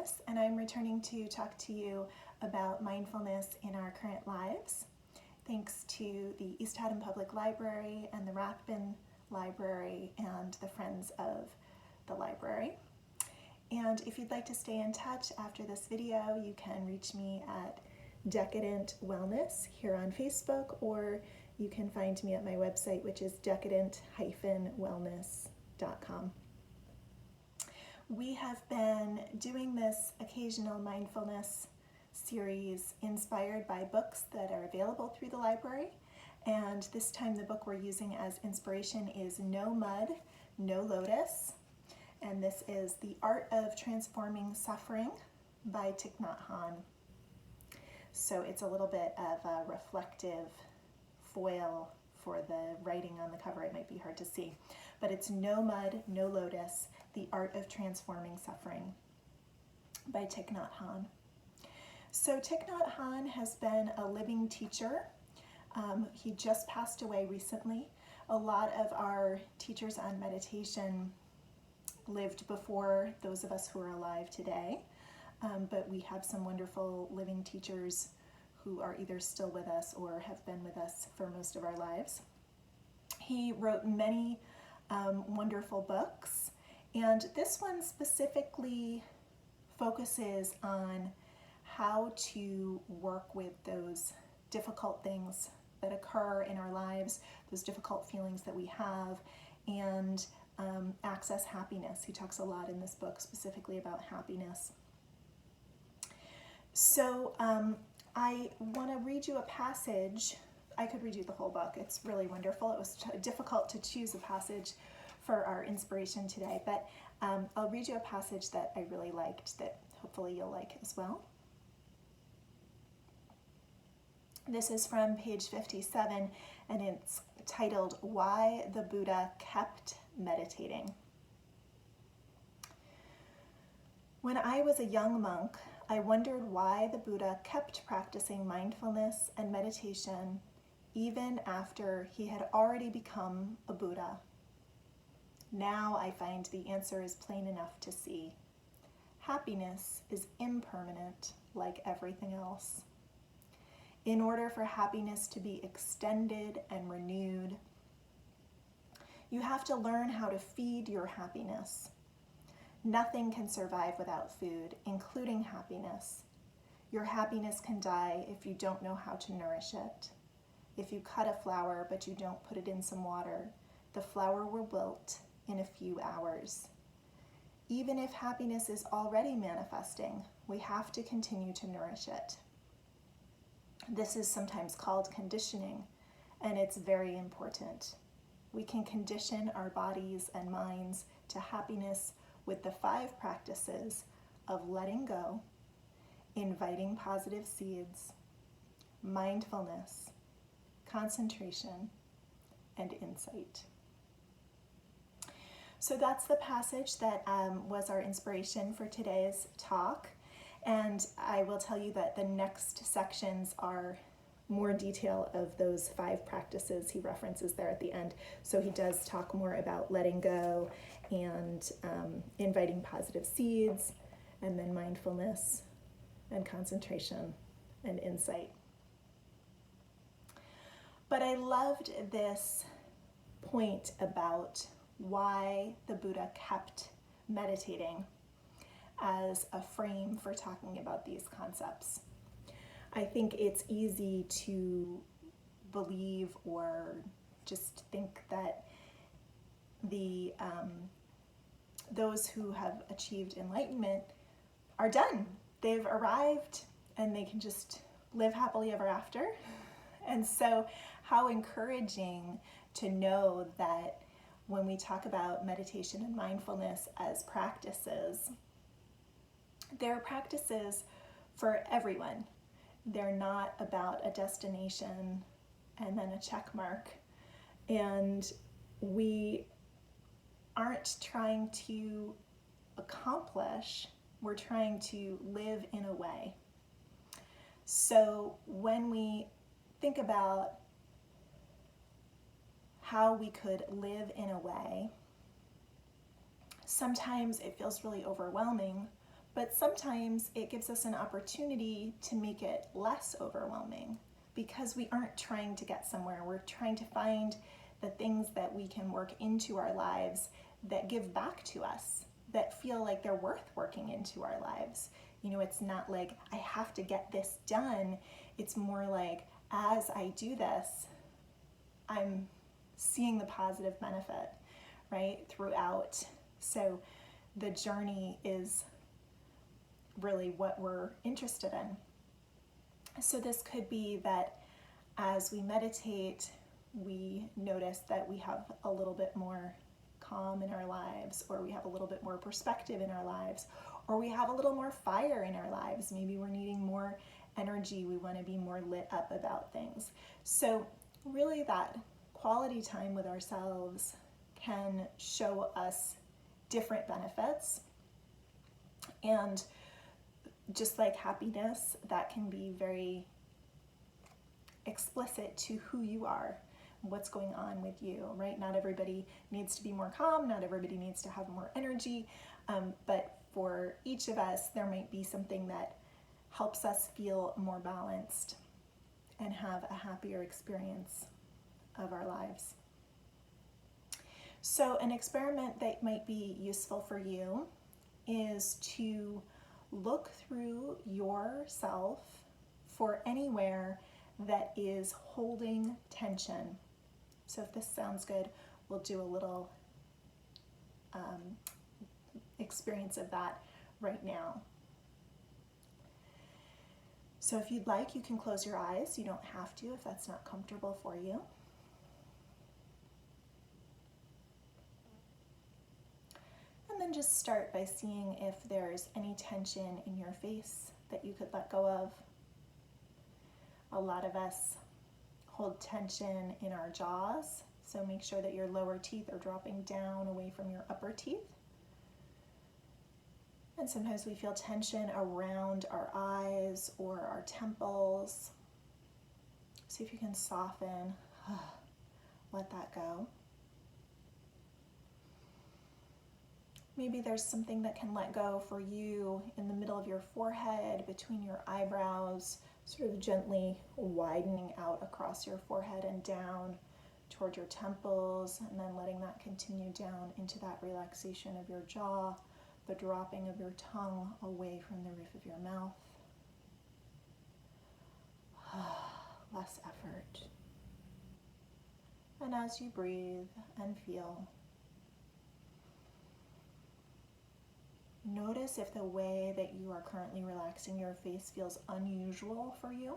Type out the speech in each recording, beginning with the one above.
Emrys, and I'm returning to talk to you about mindfulness in our current lives. Thanks to the East Haddam Public Library and the Rathbun Library and the Friends of the Library. And if you'd like to stay in touch after this video, you can reach me at Decadent Wellness here on Facebook, or you can find me at my website, which is decadent-wellness.com. We have been doing this occasional mindfulness series inspired by books that are available through the library, and this time the book we're using as inspiration is No Mud, No Lotus, and this is The Art of Transforming Suffering by Thich Nhat Hanh. So it's a little bit of a reflective foil for the writing on the cover. It might be hard to see, but it's No Mud, No Lotus, The Art of Transforming Suffering by Thich Nhat Hanh. So Thich Nhat Hanh has been a living teacher. He just passed away recently. A lot of our teachers on meditation lived before those of us who are alive today, but we have some wonderful living teachers who are either still with us or have been with us for most of our lives. He wrote many wonderful books, and this one specifically focuses on how to work with those difficult things that occur in our lives, those difficult feelings that we have, and access happiness. He talks a lot in this book specifically about happiness. So I want to read you a passage. I could read you the whole book. It's really wonderful. It was difficult to choose a passage for our inspiration today, but I'll read you a passage that I really liked that hopefully you'll like as well. This is from page 57, and it's titled, Why the Buddha Kept Meditating. When I was a young monk, I wondered why the Buddha kept practicing mindfulness and meditation even after he had already become a Buddha. Now I find the answer is plain enough to see. Happiness is impermanent, like everything else. In order for happiness to be extended and renewed, you have to learn how to feed your happiness. Nothing can survive without food, including happiness. Your happiness can die if you don't know how to nourish it. If you cut a flower but you don't put it in some water, the flower will wilt in a few hours. Even if happiness is already manifesting, we have to continue to nourish it. This is sometimes called conditioning, and it's very important. We can condition our bodies and minds to happiness with the 5 practices of letting go, inviting positive seeds, mindfulness, concentration, and insight. So that's the passage that was our inspiration for today's talk. And I will tell you that the next sections are more detail of those 5 practices he references there at the end. So he does talk more about letting go and inviting positive seeds, and then mindfulness and concentration and insight. But I loved this point about why the Buddha kept meditating as a frame for talking about these concepts. I think it's easy to believe or just think that those who have achieved enlightenment are done. They've arrived and they can just live happily ever after. And so how encouraging to know that when we talk about meditation and mindfulness as practices, they're practices for everyone. They're not about a destination and then a check mark. And we aren't trying to accomplish, we're trying to live in a way. So when we think about how we could live in a way, sometimes it feels really overwhelming, But sometimes it gives us an opportunity to make it less overwhelming because we aren't trying to get somewhere. We're trying to find the things that we can work into our lives that give back to us, that feel like they're worth working into our lives. You know, it's not like I have to get this done. It's more like as I do this, I'm seeing the positive benefit, right, throughout. So the journey is really what we're interested in. So this could be that as we meditate, we notice that we have a little bit more calm in our lives, or we have a little bit more perspective in our lives, or we have a little more fire in our lives. Maybe we're needing more energy. We want to be more lit up about things. So really that quality time with ourselves can show us different benefits. And just like happiness, that can be very explicit to who you are, what's going on with you, right? Not everybody needs to be more calm, not everybody needs to have more energy, but for each of us, there might be something that helps us feel more balanced and have a happier experience of our lives. So an experiment that might be useful for you is to look through yourself for anywhere that is holding tension. So if this sounds good, we'll do a little experience of that right now. So if you'd like, you can close your eyes. You don't have to if that's not comfortable for you. And then just start by seeing if there's any tension in your face that you could let go of. A lot of us hold tension in our jaws, so make sure that your lower teeth are dropping down away from your upper teeth. And sometimes we feel tension around our eyes or our temples. See if you can soften, let that go. Maybe there's something that can let go for you in the middle of your forehead, between your eyebrows, sort of gently widening out across your forehead and down toward your temples, and then letting that continue down into that relaxation of your jaw, the dropping of your tongue away from the roof of your mouth. Less effort. And as you breathe and feel, notice if the way that you are currently relaxing your face feels unusual for you.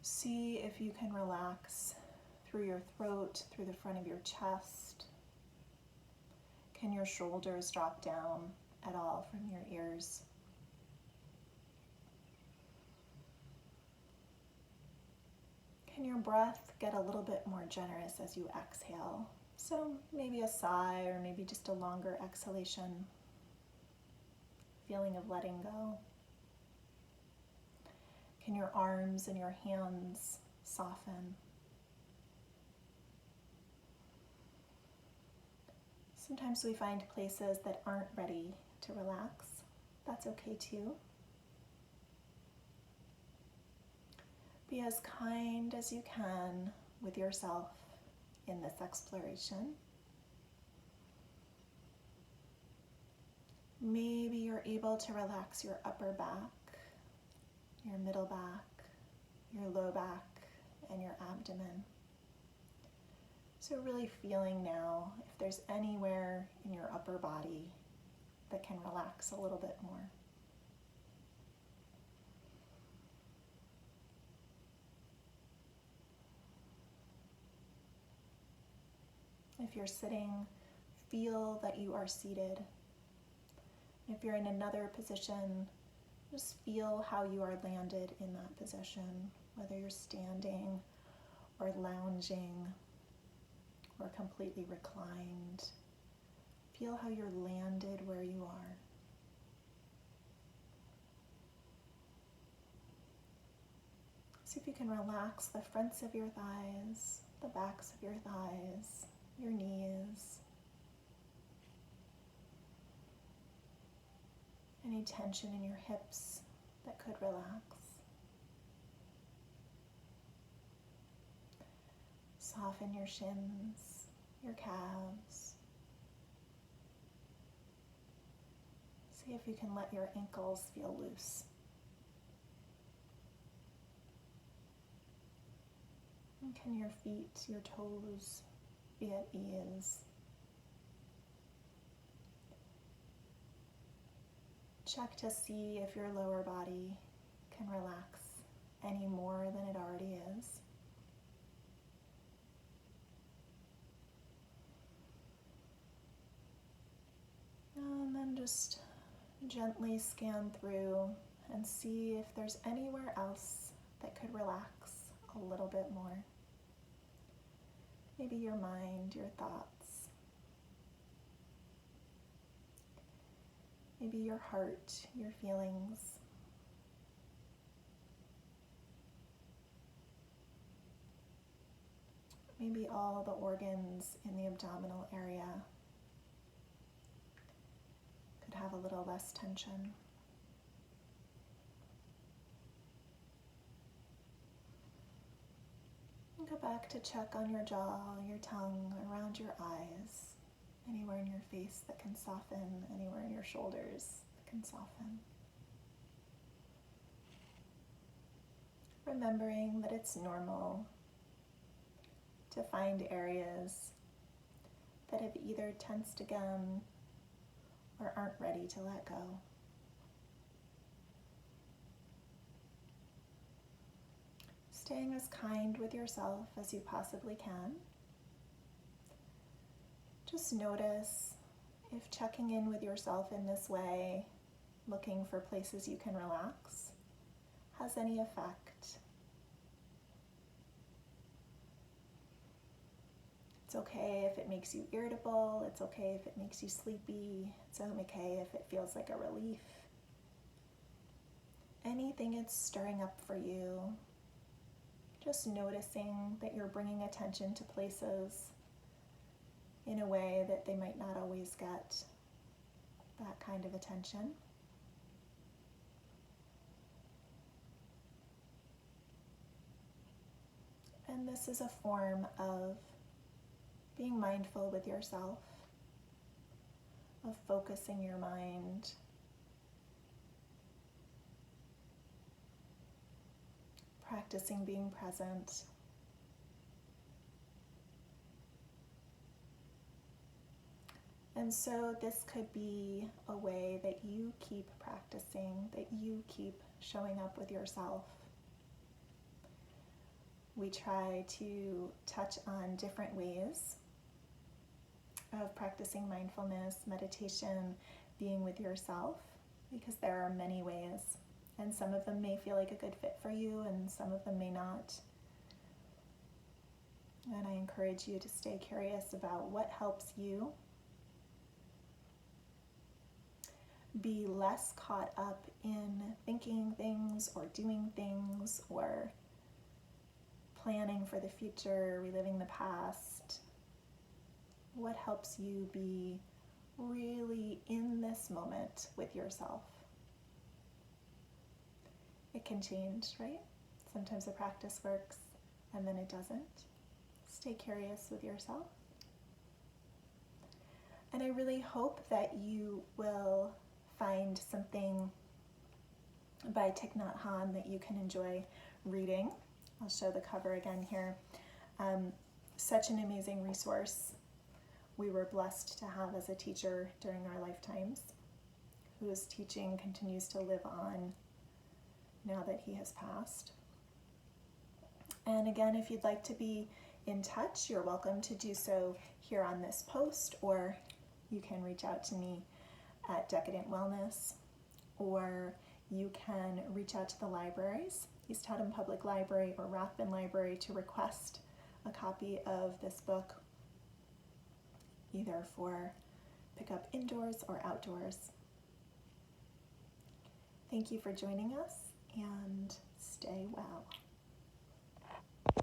See if you can relax through your throat, through the front of your chest. Can your shoulders drop down at all from your ears? Can your breath get a little bit more generous as you exhale? So maybe a sigh or maybe just a longer exhalation. Feeling of letting go. Can your arms and your hands soften? Sometimes we find places that aren't ready to relax. That's okay too. Be as kind as you can with yourself in this exploration. Maybe you're able to relax your upper back, your middle back, your low back, and your abdomen. So really feeling now if there's anywhere in your upper body that can relax a little bit more. If you're sitting, feel that you are seated. If you're in another position, just feel how you are landed in that position, whether you're standing or lounging or completely reclined. Feel how you're landed where you are. See if you can relax the fronts of your thighs, the backs of your thighs, your knees, Any tension in your hips that could relax. Soften your shins, your calves. See if you can let your ankles feel loose. And can your feet, your toes be at ease? Check to see if your lower body can relax any more than it already is. And then just gently scan through and see if there's anywhere else that could relax a little bit more. Maybe your mind, your thoughts. Maybe your heart, your feelings. Maybe all the organs in the abdominal area could have a little less tension. And go back to check on your jaw, your tongue, around your eyes, anywhere in your face that can soften, anywhere in your shoulders that can soften. Remembering that it's normal to find areas that have either tensed again or aren't ready to let go. Staying as kind with yourself as you possibly can. Just notice if checking in with yourself in this way, looking for places you can relax, has any effect. It's okay if it makes you irritable. It's okay if it makes you sleepy. It's okay if it feels like a relief. Anything it's stirring up for you, just noticing that you're bringing attention to places in a way that they might not always get that kind of attention. And this is a form of being mindful with yourself, of focusing your mind, practicing being present. And so this could be a way that you keep practicing, that you keep showing up with yourself. We try to touch on different ways of practicing mindfulness, meditation, being with yourself, because there are many ways, and some of them may feel like a good fit for you and some of them may not. And I encourage you to stay curious about what helps you be less caught up in thinking things or doing things or planning for the future, reliving the past. What helps you be really in this moment with yourself? It can change, right? Sometimes a practice works and then it doesn't. Stay curious with yourself. And I really hope that you will find something by Thich Nhat Hanh that you can enjoy reading. I'll show the cover again here. Such an amazing resource we were blessed to have as a teacher during our lifetimes, whose teaching continues to live on now that he has passed. And again, if you'd like to be in touch, you're welcome to do so here on this post, or you can reach out to me at Decadent Wellness, or you can reach out to the libraries, East Haddam Public Library or Rathbun Library, to request a copy of this book, either for pickup indoors or outdoors. Thank you for joining us, and stay well.